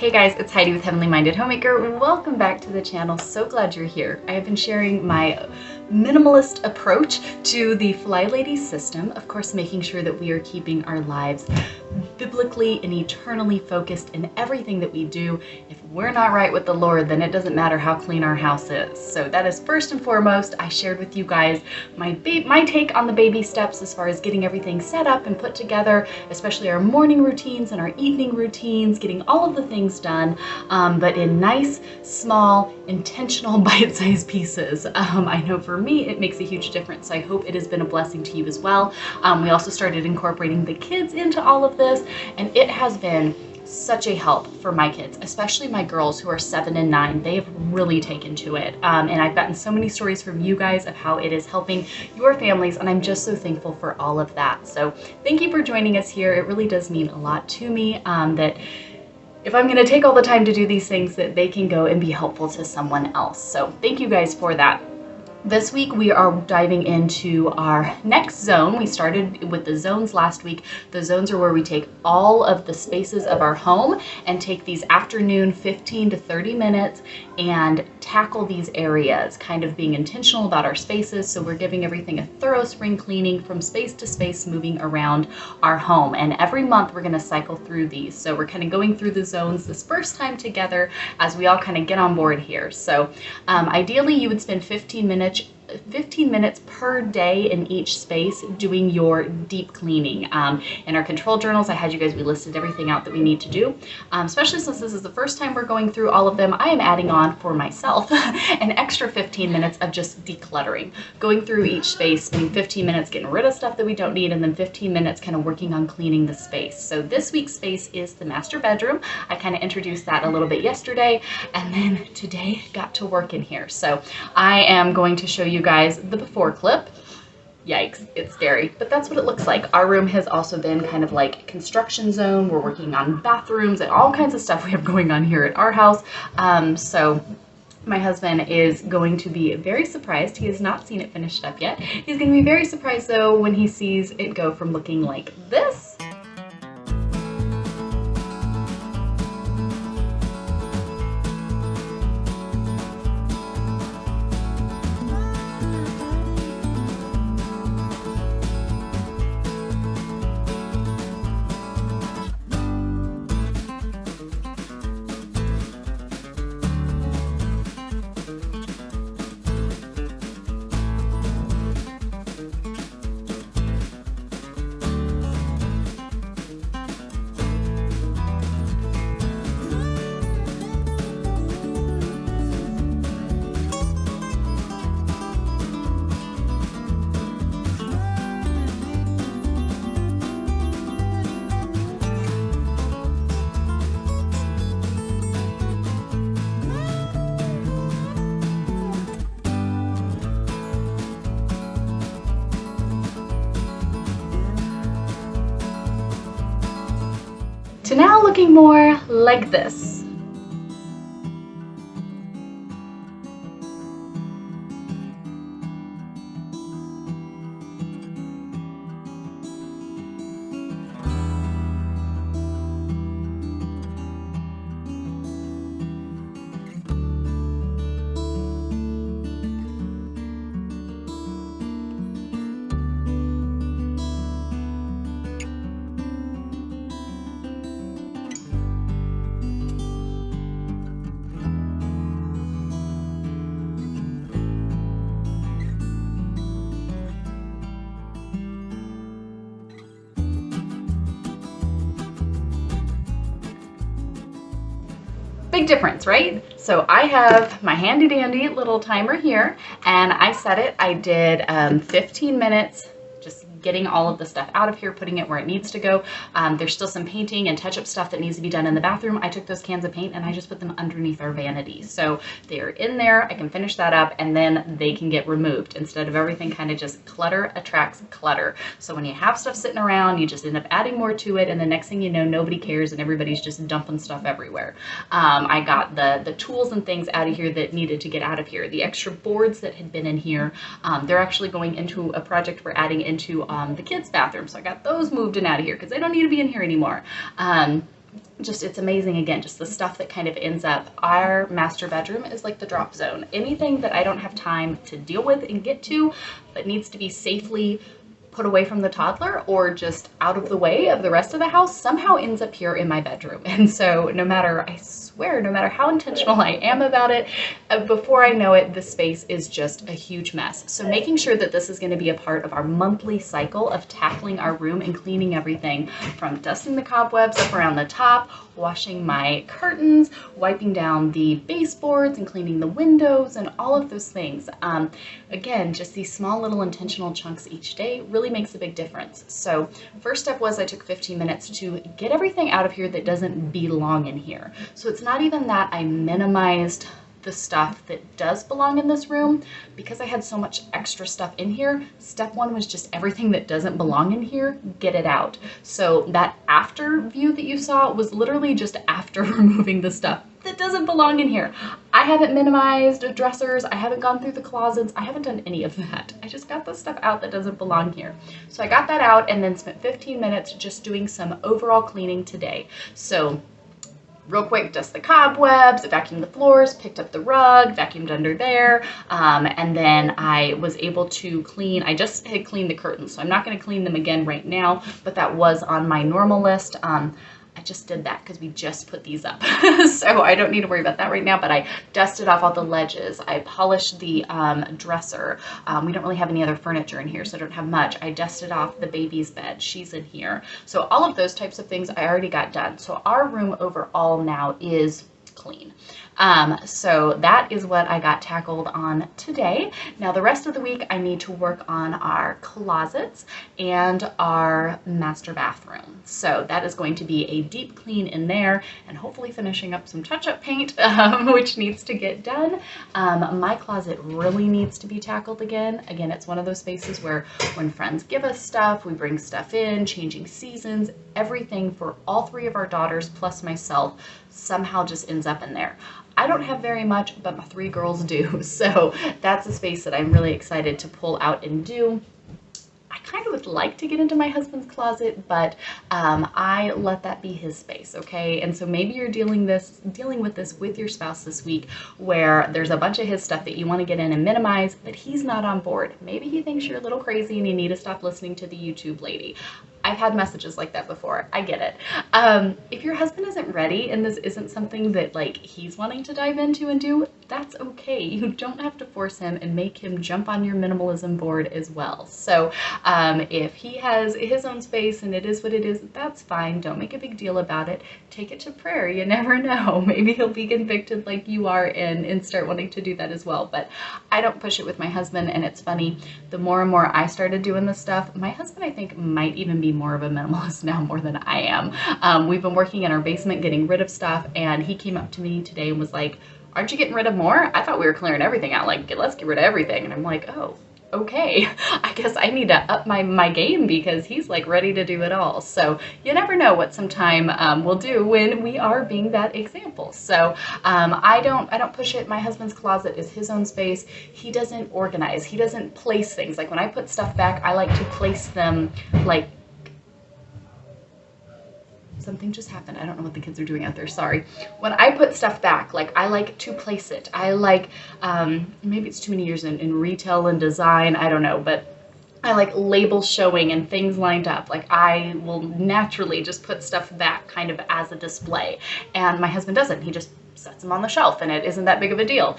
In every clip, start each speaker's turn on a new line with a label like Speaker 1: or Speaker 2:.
Speaker 1: Hey guys, it's Heidi with Heavenly Minded Homemaker. Welcome back to the channel. So glad you're here. I have been sharing my minimalist approach to the FlyLady system. Of course, making sure that we are keeping our lives biblically and eternally focused in everything that we do. If we're not right with the Lord, then it doesn't matter how clean our house is. So that is first and foremost. I shared with you guys my take on the baby steps as far as getting everything set up and put together, especially our morning routines and our evening routines, getting all of the things done, but in nice, small, intentional, bite-sized pieces. I know for me, it makes a huge difference. So I hope it has been a blessing to you as well. We also started incorporating the kids into all of this, and it has been such a help for my kids, especially my girls who are 7 and 9. They have really taken to it. And I've gotten so many stories from you guys of how it is helping your families, and I'm just so thankful for all of that. So thank you for joining us here. It really does mean a lot to me that if I'm going to take all the time to do these things, that they can go and be helpful to someone else. So thank you guys for that. This week we are diving into our next zone. We started with the zones last week. The zones are where we take all of the spaces of our home and take these afternoon 15 to 30 minutes and tackle these areas, kind of being intentional about our spaces. So we're giving everything a thorough spring cleaning from space to space, moving around our home. And every month we're going to cycle through these. So we're kind of going through the zones this first time together as we all kind of get on board here. So ideally you would spend 15 minutes per day in each space doing your deep cleaning. In our control journals, I had you guys, we listed everything out that we need to do. Especially since this is the first time we're going through all of them, I am adding on for myself an extra 15 minutes of just decluttering. Going through each space, spending 15 minutes getting rid of stuff that we don't need, and then 15 minutes kind of working on cleaning the space. So this week's space is the master bedroom. I kind of introduced that a little bit yesterday, and then today got to work in here. So I am going to show you guys the before clip. Yikes, it's scary, but that's what it looks like. Our room has also been kind of like construction zone. We're working on bathrooms and all kinds of stuff we have going on here at our house. So my husband is going to be very surprised. He has not seen it finished up yet. He's going to be very surprised though when he sees it go from looking like this to now looking more like this. Big difference, right? So I have my handy dandy little timer here, and I set it. I did 15 minutes just getting all of the stuff out of here, putting it where it needs to go. There's still some painting and touch-up stuff that needs to be done in the bathroom. I took those cans of paint and I just put them underneath our vanity. So they are in there, I can finish that up, and then they can get removed instead of everything kind of just clutter attracts clutter. So when you have stuff sitting around, you just end up adding more to it, and the next thing you know, nobody cares and everybody's just dumping stuff everywhere. I got the tools and things out of here that needed to get out of here. The extra boards that had been in here, they're actually going into a project we're adding into the kids' bathroom. So I got those moved in out of here because they don't need to be in here anymore. just, it's amazing. Again, just the stuff that kind of ends up. Our master bedroom is like the drop zone. Anything that I don't have time to deal with and get to, but needs to be safely put away from the toddler or just out of the way of the rest of the house, somehow ends up here in my bedroom. And so no matter, I swear, no matter how intentional I am about it, before I know it, the space is just a huge mess. So making sure that this is going to be a part of our monthly cycle of tackling our room and cleaning everything, from dusting the cobwebs up around the top, washing my curtains, wiping down the baseboards and cleaning the windows and all of those things. Again, just these small little intentional chunks each day really makes a big difference. So first step was I took 15 minutes to get everything out of here that doesn't belong in here. So it's not even that I minimized the stuff that does belong in this room. Because I had so much extra stuff in here, step one was just everything that doesn't belong in here, get it out. So that after view that you saw was literally just after removing the stuff that doesn't belong in here. I haven't minimized dressers, I haven't gone through the closets, I haven't done any of that. I just got the stuff out that doesn't belong here. So I got that out and then spent 15 minutes just doing some overall cleaning today. So real quick, dust the cobwebs, vacuumed the floors, picked up the rug, vacuumed under there, and then I was able to clean. I just had cleaned the curtains, so I'm not going to clean them again right now, but that was on my normal list. I just did that because we just put these up. So I don't need to worry about that right now, but I dusted off all the ledges. I polished the dresser. We don't really have any other furniture in here, so I don't have much. I dusted off the baby's bed. She's in here. So all of those types of things I already got done. So our room overall now is clean. So that is what I got tackled on today. Now the rest of the week I need to work on our closets and our master bathroom. So that is going to be a deep clean in there and hopefully finishing up some touch-up paint, which needs to get done. My closet really needs to be tackled again. Again, it's one of those spaces where when friends give us stuff, we bring stuff in, changing seasons, everything for all three of our daughters plus myself somehow just ends up in there. I don't have very much, but my three girls do. So that's a space that I'm really excited to pull out and do. I kind of would like to get into my husband's closet, but I let that be his space, okay? And so maybe you're dealing with this with your spouse this week, where there's a bunch of his stuff that you want to get in and minimize, but he's not on board. Maybe he thinks you're a little crazy and you need to stop listening to the YouTube lady. I've had messages like that before. I get it. If your husband isn't ready and this isn't something that like he's wanting to dive into and do, that's okay. You don't have to force him and make him jump on your minimalism board as well. So if he has his own space and it is what it is, that's fine. Don't make a big deal about it. Take it to prayer. You never know. Maybe he'll be convicted like you are and start wanting to do that as well. But I don't push it with my husband, and it's funny. The more and more I started doing this stuff, my husband I think might even be more of a minimalist now more than I am. We've been working in our basement getting rid of stuff, and he came up to me today and was like, aren't you getting rid of more? I thought we were clearing everything out. Like, let's get rid of everything. And I'm like, oh, okay. I guess I need to up my game because he's like ready to do it all. So you never know what some time we'll do when we are being that example. So I don't push it. My husband's closet is his own space. He doesn't organize. He doesn't place things. Like when I put stuff back, I like to place them like, something just happened. I don't know what the kids are doing out there. Sorry. When I put stuff back, like I like to place it. I like, maybe it's too many years in retail and design. I don't know, but I like labels showing and things lined up. Like I will naturally just put stuff back kind of as a display. And my husband doesn't. He just sets them on the shelf and it isn't that big of a deal.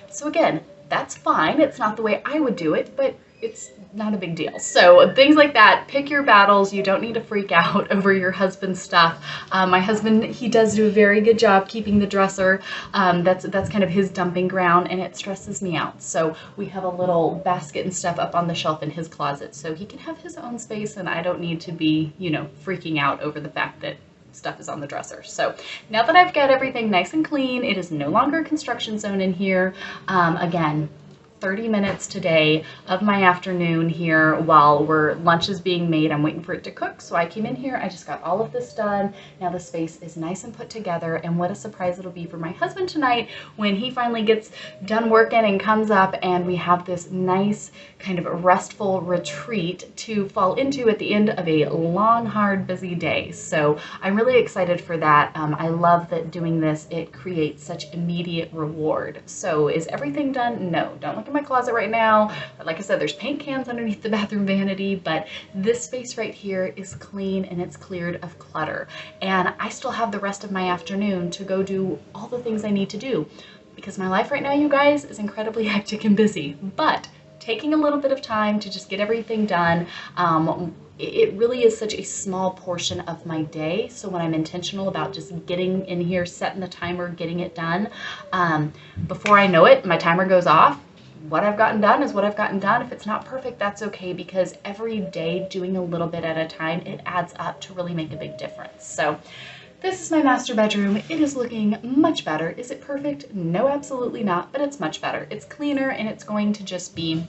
Speaker 1: So again, that's fine. It's not the way I would do it, but it's not a big deal. So things like that, pick your battles. You don't need to freak out over your husband's stuff. My husband, he does do a very good job keeping the dresser. That's kind of his dumping ground, and it stresses me out. So we have a little basket and stuff up on the shelf in his closet, so he can have his own space, and I don't need to be, you know, freaking out over the fact that stuff is on the dresser. So now that I've got everything nice and clean, it is no longer a construction zone in here. Again, 30 minutes today of my afternoon here while lunch is being made. I'm waiting for it to cook. So I came in here, I just got all of this done. Now the space is nice and put together, and what a surprise it'll be for my husband tonight when he finally gets done working and comes up and we have this nice kind of restful retreat to fall into at the end of a long, hard, busy day. So I'm really excited for that. I love that doing this, it creates such immediate reward. So is everything done? No, don't look in my closet right now. But like I said, there's paint cans underneath the bathroom vanity, but this space right here is clean and it's cleared of clutter. And I still have the rest of my afternoon to go do all the things I need to do, because my life right now, you guys, is incredibly hectic and busy. But taking a little bit of time to just get everything done, it really is such a small portion of my day. So when I'm intentional about just getting in here, setting the timer, getting it done, before I know it, my timer goes off. What I've gotten done is what I've gotten done. If it's not perfect, that's okay, because every day doing a little bit at a time, it adds up to really make a big difference. So this is my master bedroom. It is looking much better. Is it perfect? No, absolutely not, but it's much better. It's cleaner and it's going to just be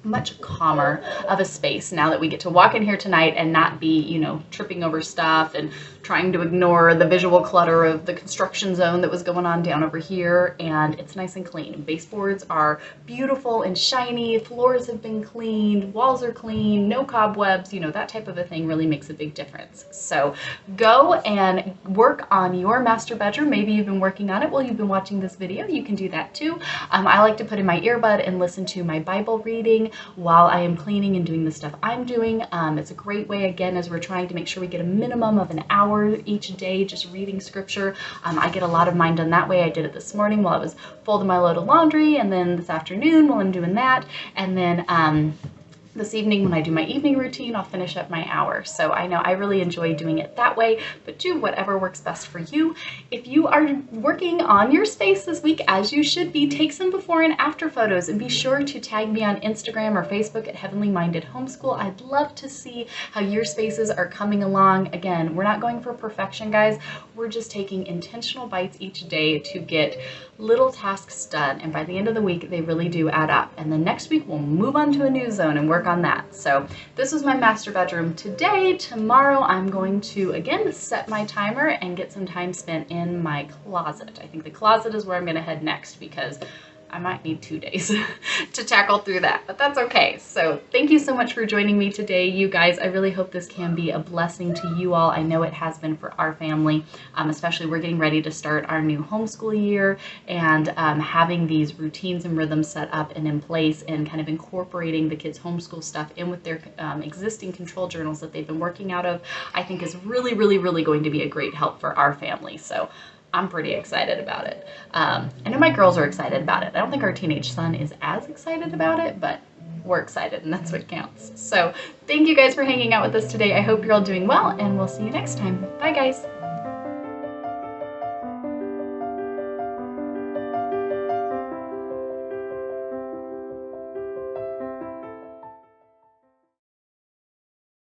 Speaker 1: much calmer of a space now that we get to walk in here tonight and not be, you know, tripping over stuff and trying to ignore the visual clutter of the construction zone that was going on down over here. And it's nice and clean. Baseboards are beautiful and shiny. Floors have been cleaned. Walls are clean. No cobwebs. You know, that type of a thing really makes a big difference. So go and work on your master bedroom. Maybe you've been working on it while you've been watching this video. You can do that too. I like to put in my earbud and listen to my Bible reading while I am cleaning and doing the stuff I'm doing. It's a great way, again, as we're trying to make sure we get a minimum of an hour each day just reading scripture. I get a lot of mine done that way. I did it this morning while I was folding my load of laundry, and then this afternoon while I'm doing that, and then this evening when I do my evening routine, I'll finish up my hour. So I know I really enjoy doing it that way, but do whatever works best for you. If you are working on your space this week, as you should be, take some before and after photos and be sure to tag me on Instagram or Facebook at Heavenly Minded Homeschool. I'd love to see how your spaces are coming along. Again, we're not going for perfection, guys. We're just taking intentional bites each day to get little tasks done. And by the end of the week, they really do add up. And then next week, we'll move on to a new zone and work on that. So this was my master bedroom today. Tomorrow, I'm going to, again, set my timer and get some time spent in my closet. I think the closet is where I'm going to head next, because I might need 2 days to tackle through that, but that's okay. So thank you so much for joining me today, you guys. I really hope this can be a blessing to you all. I know it has been for our family, especially we're getting ready to start our new homeschool year, and having these routines and rhythms set up and in place, and kind of incorporating the kids' homeschool stuff in with their existing control journals that they've been working out of, I think is really, really, really going to be a great help for our family. So I'm pretty excited about it. I know my girls are excited about it. I don't think our teenage son is as excited about it, but we're excited, and that's what counts. So thank you guys for hanging out with us today. I hope you're all doing well, and we'll see you next time. Bye, guys.